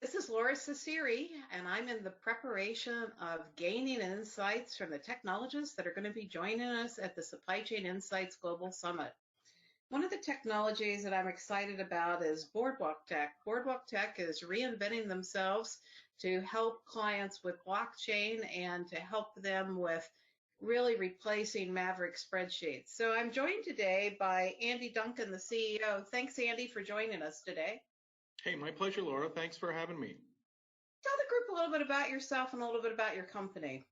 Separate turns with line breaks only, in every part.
This is Laura Cecere, and I'm in the preparation of gaining insights from the technologists that are going to be joining us at the Supply Chain Insights Global Summit. One of the technologies that I'm excited about is Boardwalk Tech. Boardwalk Tech is reinventing themselves to help clients with blockchain and to help them with really replacing Maverick spreadsheets. So I'm joined today by Andy Duncan, the CEO. Thanks, Andy, for joining us today.
Hey, my pleasure, Laura. Thanks for having me.
Tell the group a little bit about yourself and a little bit about your company.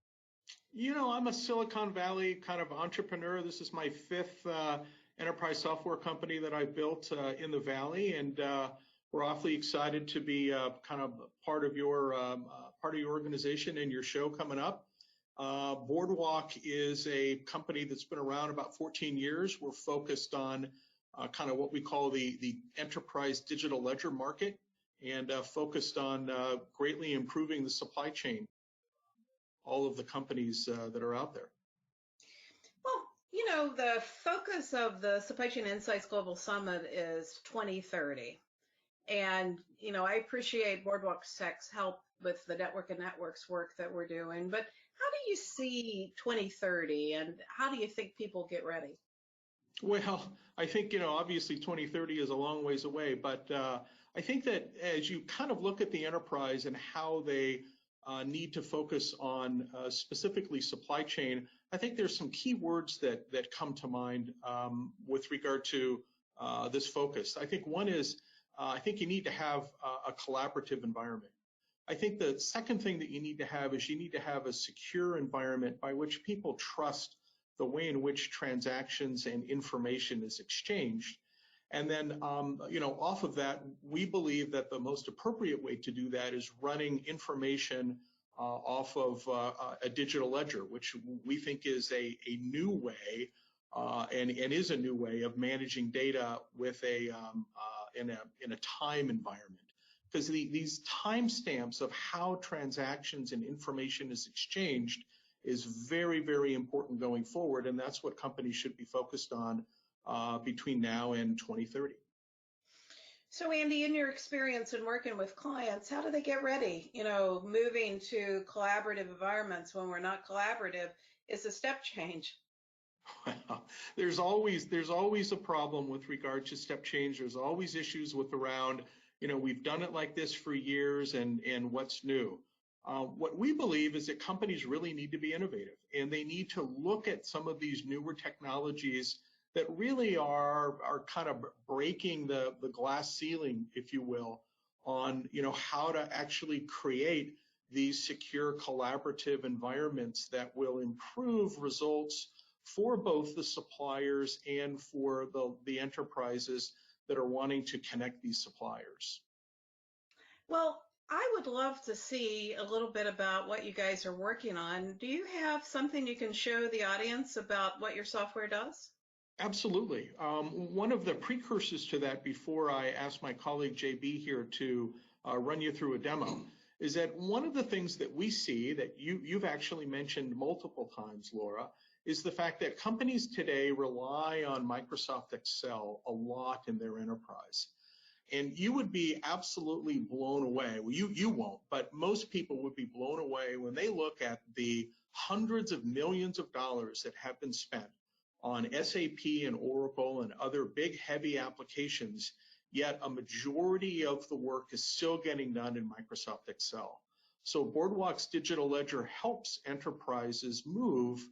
I'm a Silicon Valley kind of entrepreneur. This is my fifth enterprise software company that I built in the Valley, and we're awfully excited to be kind of part of your organization and your show coming up. Boardwalk is a company that's been around about 14 years. We're focused on kind of what we call the enterprise digital ledger market, and focused on greatly improving the supply chain, all of the companies that are out there.
Well, the focus of the Supply Chain Insights Global Summit is 2030. And, I appreciate Boardwalk Tech's help with the network and networks work that we're doing. But how do you see 2030, and how do you think people get ready?
Well, I think, obviously 2030 is a long ways away, but I think that as you kind of look at the enterprise and how they need to focus on specifically supply chain, I think there's some key words that come to mind with regard to this focus. I think one is, I think you need to have a collaborative environment. I think the second thing that you need to have is you need to have a secure environment by which people trust the way in which transactions and information is exchanged. And then, off of that, we believe that the most appropriate way to do that is running information off of a digital ledger, which we think is a new way and is a new way of managing data with in a time environment. Because these timestamps of how transactions and information is exchanged is very, very important going forward, and that's what companies should be focused on between now and 2030.
So, Andy, in your experience in working with clients, how do they get ready? Moving to collaborative environments when we're not collaborative is a step change.
Well, there's always a problem with regard to step change. There's always issues with around, we've done it like this for years, and what's new. What we believe is that companies really need to be innovative, and they need to look at some of these newer technologies that really are kind of breaking the glass ceiling, if you will, on how to actually create these secure collaborative environments that will improve results for both the suppliers and for the enterprises that are wanting to connect these suppliers.
Well, I would love to see a little bit about what you guys are working on. Do you have something you can show the audience about what your software does?
Absolutely. One of the precursors to that, before I ask my colleague JB here to run you through a demo, is that one of the things that we see that you've actually mentioned multiple times, Laura, is the fact that companies today rely on Microsoft Excel a lot in their enterprise. And you would be absolutely blown away. Well, you won't, but most people would be blown away when they look at the hundreds of millions of dollars that have been spent on SAP and Oracle and other big, heavy applications, yet a majority of the work is still getting done in Microsoft Excel. So Boardwalk's Digital Ledger helps enterprises move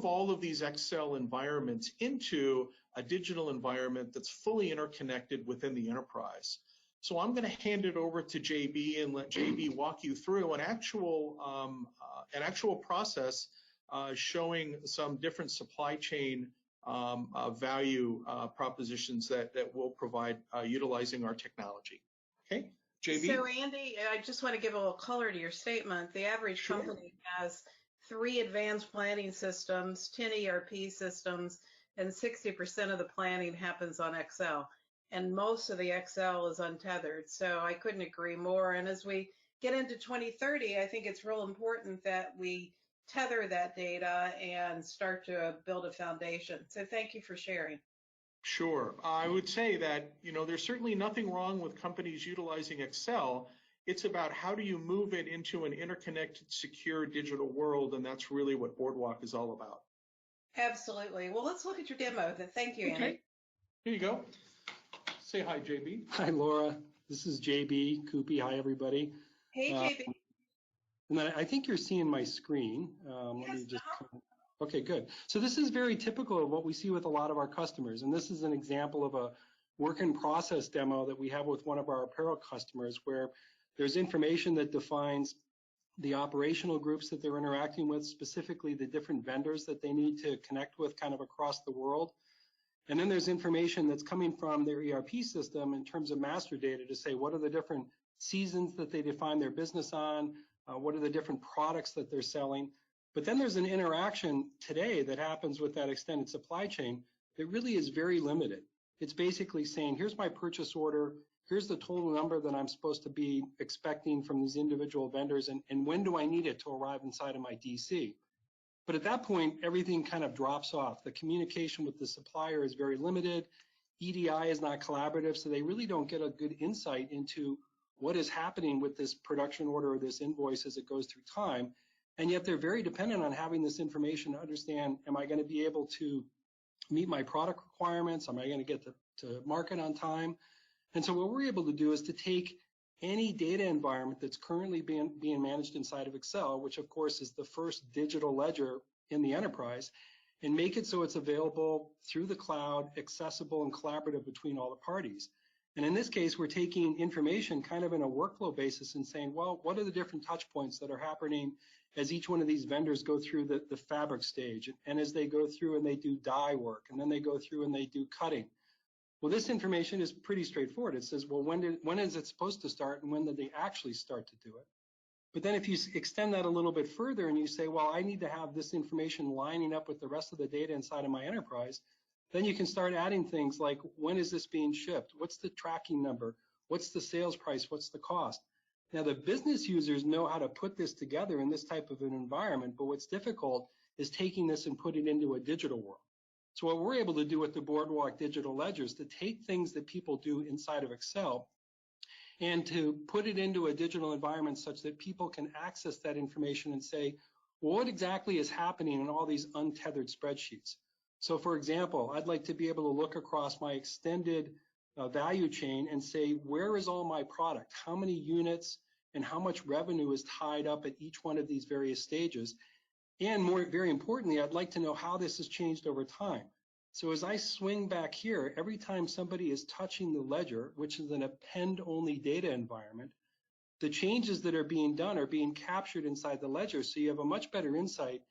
all of these Excel environments into a digital environment that's fully interconnected within the enterprise. So I'm going to hand it over to JB and let JB walk you through an actual process showing some different supply chain value propositions that we'll provide utilizing our technology. Okay, JB?
So, Andy, I just want to give a little color to your statement. The average company has 3 advanced planning systems, 10 ERP systems, and 60% of the planning happens on Excel. And most of the Excel is untethered. So I couldn't agree more. And as we get into 2030, I think it's real important that we tether that data and start to build a foundation. So thank you for sharing.
Sure. I would say that, there's certainly nothing wrong with companies utilizing Excel. It's about how do you move it into an interconnected, secure digital world, and that's really what Boardwalk is all about.
Absolutely. Well, let's look at your demo. Thank you, Andy.
Okay. Here you go. Say hi, JB.
Hi, Laura. This is JB Koopy. Hi, everybody.
Hey, JB.
And then I think you're seeing my screen. Let me just. Okay, good. So this is very typical of what we see with a lot of our customers. And this is an example of a work in process demo that we have with one of our apparel customers, where there's information that defines the operational groups that they're interacting with, specifically the different vendors that they need to connect with kind of across the world. And then there's information that's coming from their ERP system in terms of master data to say what are the different seasons that they define their business on, what are the different products that they're selling. But then there's an interaction today that happens with that extended supply chain that really is very limited. It's basically saying, here's my purchase order, here's the total number that I'm supposed to be expecting from these individual vendors, and when do I need it to arrive inside of my DC? But at that point, everything kind of drops off. The communication with the supplier is very limited. EDI is not collaborative, so they really don't get a good insight into what is happening with this production order or this invoice as it goes through time. And yet they're very dependent on having this information to understand, am I going to be able to meet my product requirements? Am I going to get to market on time? And so what we're able to do is to take any data environment that's currently being managed inside of Excel, which of course is the first digital ledger in the enterprise, and make it so it's available through the cloud, accessible and collaborative between all the parties. And in this case, we're taking information kind of in a workflow basis and saying, well, what are the different touch points that are happening as each one of these vendors go through the fabric stage, and as they go through and they do dye work, and then they go through and they do cutting. Well, this information is pretty straightforward. It says, well, when is it supposed to start, and when did they actually start to do it? But then if you extend that a little bit further and you say, well, I need to have this information lining up with the rest of the data inside of my enterprise, then you can start adding things like, when is this being shipped? What's the tracking number? What's the sales price? What's the cost? Now, the business users know how to put this together in this type of an environment, but what's difficult is taking this and putting it into a digital world. So what we're able to do with the Boardwalk digital ledgers, to take things that people do inside of Excel and to put it into a digital environment such that people can access that information and say, well, what exactly is happening in all these untethered spreadsheets? So for example, I'd like to be able to look across my extended value chain and say, where is all my product? How many units and how much revenue is tied up at each one of these various stages? And very importantly, I'd like to know how this has changed over time. So as I swing back here, every time somebody is touching the ledger, which is an append-only data environment, the changes that are being done are being captured inside the ledger. So you have a much better insight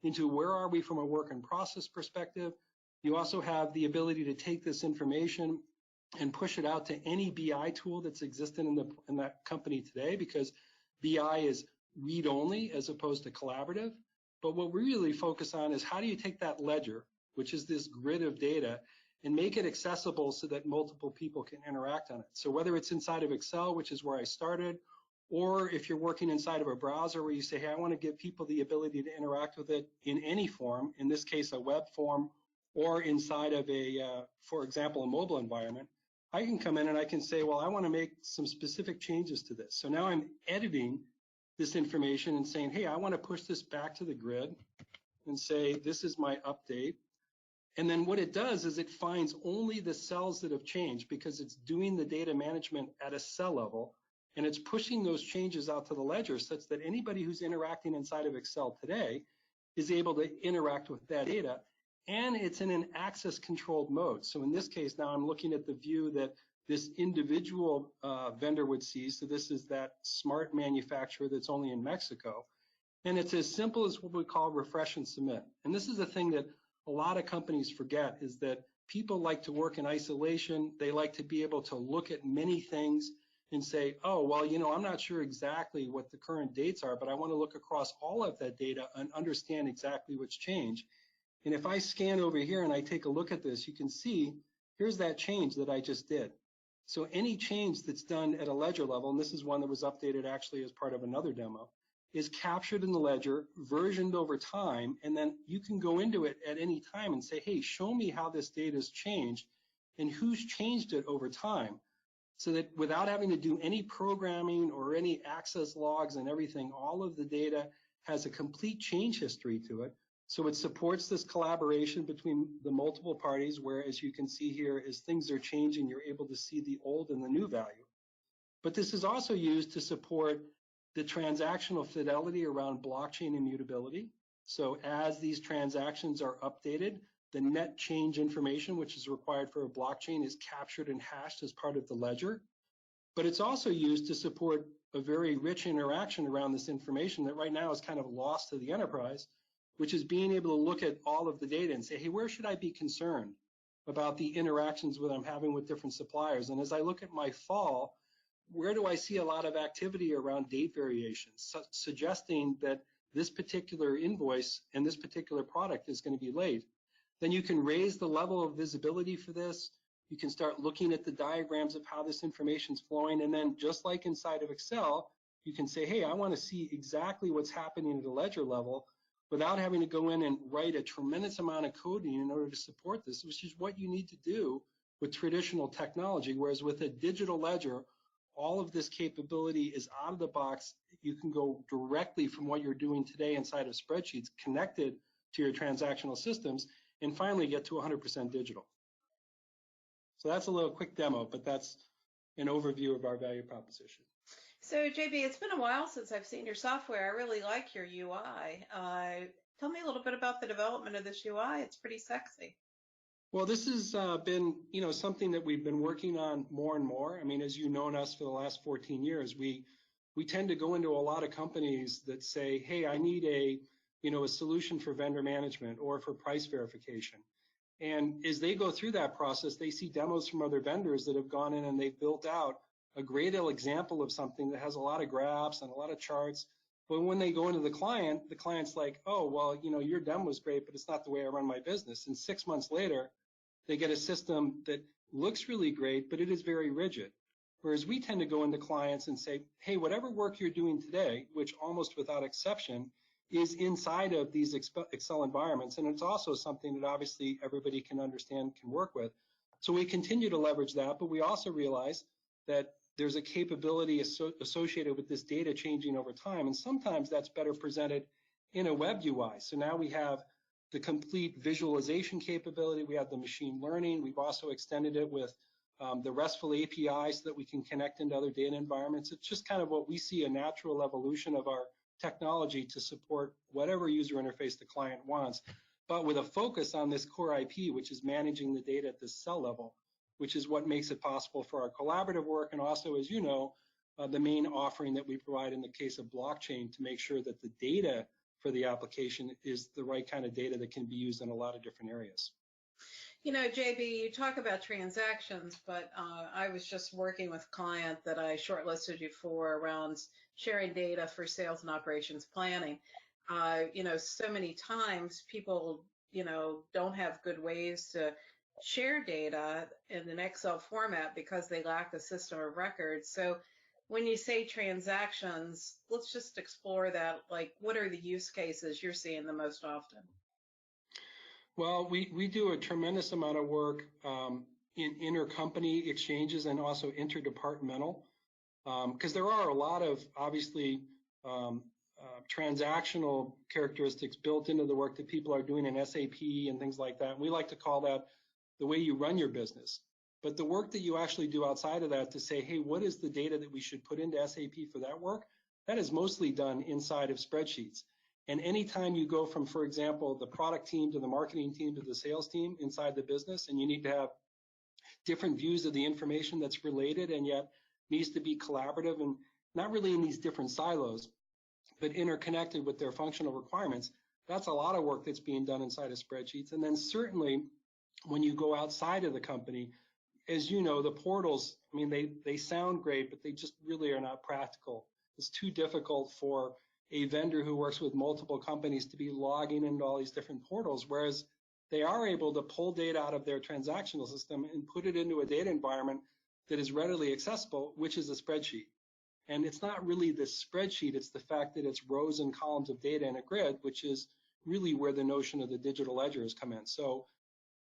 into where are we from a work in process perspective. You also have the ability to take this information and push it out to any BI tool that's existent in that company today, because BI is read-only as opposed to collaborative. But what we really focus on is how do you take that ledger, which is this grid of data, and make it accessible so that multiple people can interact on it. So whether it's inside of Excel, which is where I started, or if you're working inside of a browser where you say, hey, I want to give people the ability to interact with it in any form, in this case, a web form, or inside of a, for example, a mobile environment, I can come in and I can say, well, I want to make some specific changes to this. So now I'm editing this information and saying, hey, I want to push this back to the grid and say, this is my update. And then what it does is it finds only the cells that have changed, because it's doing the data management at a cell level, and it's pushing those changes out to the ledger such that anybody who's interacting inside of Excel today is able to interact with that data. And it's in an access controlled mode. So in this case, now I'm looking at the view that this individual vendor would see. So this is that smart manufacturer that's only in Mexico. And it's as simple as what we call refresh and submit. And this is the thing that a lot of companies forget, is that people like to work in isolation. They like to be able to look at many things and say, oh, well, you know, I'm not sure exactly what the current dates are, but I want to look across all of that data and understand exactly what's changed. And if I scan over here and I take a look at this, you can see here's that change that I just did. So any change that's done at a ledger level, and this is one that was updated actually as part of another demo, is captured in the ledger, versioned over time, and then you can go into it at any time and say, hey, show me how this data has changed, and who's changed it over time, so that without having to do any programming or any access logs and everything, all of the data has a complete change history to it. So it supports this collaboration between the multiple parties, where, as you can see here, as things are changing, you're able to see the old and the new value. But this is also used to support the transactional fidelity around blockchain immutability. So as these transactions are updated, the net change information, which is required for a blockchain, is captured and hashed as part of the ledger. But it's also used to support a very rich interaction around this information that right now is kind of lost to the enterprise, which is being able to look at all of the data and say, hey, where should I be concerned about the interactions that I'm having with different suppliers? And as I look at my fall, where do I see a lot of activity around date variations, suggesting that this particular invoice and this particular product is going to be late? Then you can raise the level of visibility for this. You can start looking at the diagrams of how this information is flowing. And then just like inside of Excel, you can say, hey, I want to see exactly what's happening at a ledger level without having to go in and write a tremendous amount of coding in order to support this, which is what you need to do with traditional technology. Whereas with a digital ledger, all of this capability is out of the box. You can go directly from what you're doing today inside of spreadsheets connected to your transactional systems and finally get to 100% digital. So that's a little quick demo, but that's an overview of our value proposition.
So JB, it's been a while since I've seen your software. I really like your UI. Tell me a little bit about the development of this UI. It's pretty sexy.
Well, this has been, something that we've been working on more and more. I mean, as you've known us for the last 14 years, we tend to go into a lot of companies that say, hey, I need a solution for vendor management or for price verification. And as they go through that process, they see demos from other vendors that have gone in and they've built out a great example of something that has a lot of graphs and a lot of charts. But when they go into the client's like, oh, well, your demo was great, but it's not the way I run my business. And 6 months later, they get a system that looks really great, but it is very rigid. Whereas we tend to go into clients and say, hey, whatever work you're doing today, which almost without exception is inside of these Excel environments, and it's also something that obviously everybody can understand, can work with. So we continue to leverage that, but we also realize that there's a capability associated with this data changing over time, and sometimes that's better presented in a web UI. So now we have the complete visualization capability, we have the machine learning, we've also extended it with the RESTful API so that we can connect into other data environments. It's just kind of what we see a natural evolution of our technology to support whatever user interface the client wants, but with a focus on this core IP, which is managing the data at the cell level, which is what makes it possible for our collaborative work, and also, as you know, the main offering that we provide in the case of blockchain to make sure that the data for the application is the right kind of data that can be used in a lot of different areas.
JB, you talk about transactions, but I was just working with a client that I shortlisted you for around sharing data for sales and operations planning. So many times people, don't have good ways to share data in an Excel format because they lack a system of records. So when you say transactions, let's just explore that. Like, what are the use cases you're seeing the most often?
Well, we do a tremendous amount of work in intercompany exchanges and also interdepartmental, because there are a lot of, obviously, transactional characteristics built into the work that people are doing in SAP and things like that. And we like to call that the way you run your business. But the work that you actually do outside of that to say, hey, what is the data that we should put into SAP for that work? That is mostly done inside of spreadsheets. And anytime you go from, for example, the product team to the marketing team to the sales team inside the business, and you need to have different views of the information that's related and yet needs to be collaborative and not really in these different silos, but interconnected with their functional requirements, that's a lot of work that's being done inside of spreadsheets. And then certainly when you go outside of the company, as you know, the portals, I mean, they sound great, but they just really are not practical. It's too difficult for a vendor who works with multiple companies to be logging into all these different portals, whereas they are able to pull data out of their transactional system and put it into a data environment that is readily accessible, which is a spreadsheet. And it's not really the spreadsheet, it's the fact that it's rows and columns of data in a grid, which is really where the notion of the digital ledger has come in. So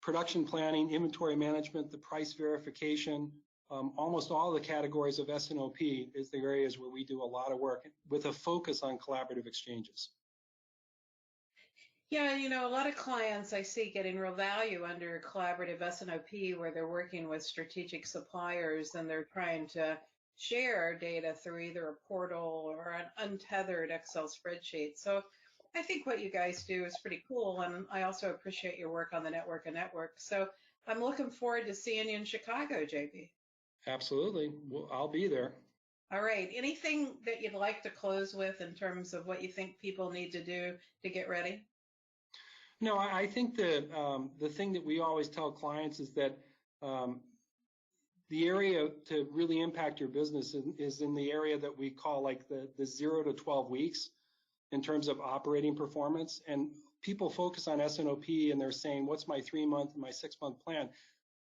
production planning, inventory management, the price verification, almost all the categories of S&OP is the areas where we do a lot of work with a focus on collaborative exchanges.
Yeah, a lot of clients I see getting real value under collaborative S&OP where they're working with strategic suppliers and they're trying to share data through either a portal or an untethered Excel spreadsheet. So I think what you guys do is pretty cool, and I also appreciate your work on the network of networks. So I'm looking forward to seeing you in Chicago, JB.
Absolutely. Well, I'll be there.
All right. Anything that you'd like to close with in terms of what you think people need to do to get ready?
No, I think that the thing that we always tell clients is that the area to really impact your business is in the area that we call like the 0 to 12 weeks in terms of operating performance. And people focus on S&OP and they're saying, what's my 3-month and my 6-month plan?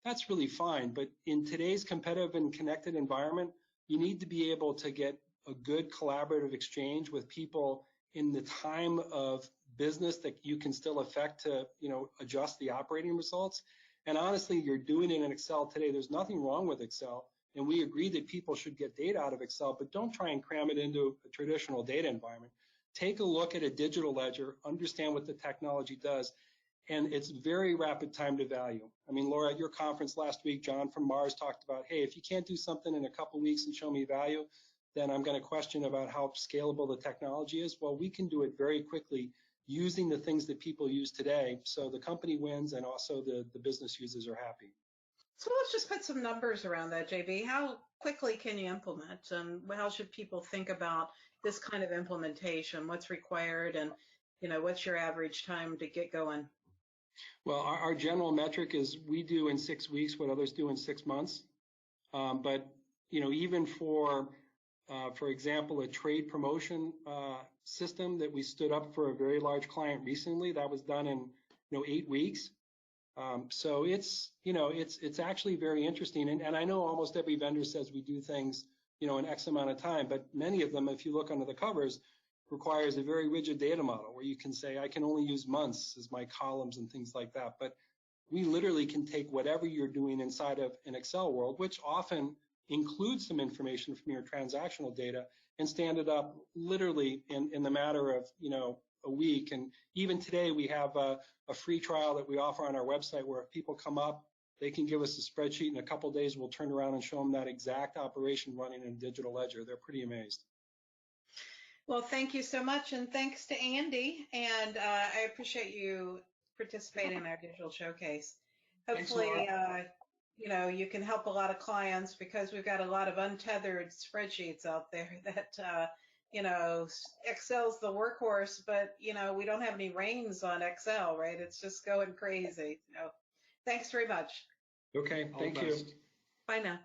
That's really fine. But in today's competitive and connected environment, you need to be able to get a good collaborative exchange with people in the time of business that you can still affect to, adjust the operating results. And honestly, you're doing it in Excel today. There's nothing wrong with Excel. And we agree that people should get data out of Excel, but don't try and cram it into a traditional data environment. Take a look at a digital ledger, understand what the technology does, and it's very rapid time to value. I mean, Laura, at your conference last week, John from Mars talked about, hey, if you can't do something in a couple weeks and show me value, then I'm going to question about how scalable the technology is. Well, we can do it very quickly using the things that people use today. So the company wins and also the business users are happy.
So let's just put some numbers around that, JB. How quickly can you implement, and how should people think about this kind of implementation? What's required, and what's your average time to get going?
Well, our general metric is we do in 6 weeks what others do in 6 months. But even for example, a trade promotion system that we stood up for a very large client recently, that was done in 8 weeks. So it's actually very interesting. And I know almost every vendor says we do things in X amount of time, but many of them, if you look under the covers, requires a very rigid data model where you can say I can only use months as my columns and things like that. But we literally can take whatever you're doing inside of an Excel world, which often includes some information from your transactional data, and stand it up literally in the matter of a week. And even today we have a free trial that we offer on our website where if people come up, they can give us a spreadsheet in a couple of days. We'll turn around and show them that exact operation running in a digital ledger. They're pretty amazed.
Well, thank you so much, and thanks to Andy, and I appreciate you participating in our digital showcase. Hopefully, you can help a lot of clients because we've got a lot of untethered spreadsheets out there that, Excel's the workhorse, but, we don't have any reins on Excel, right? It's just going crazy. Thanks very much.
Okay, thank you.
Bye now.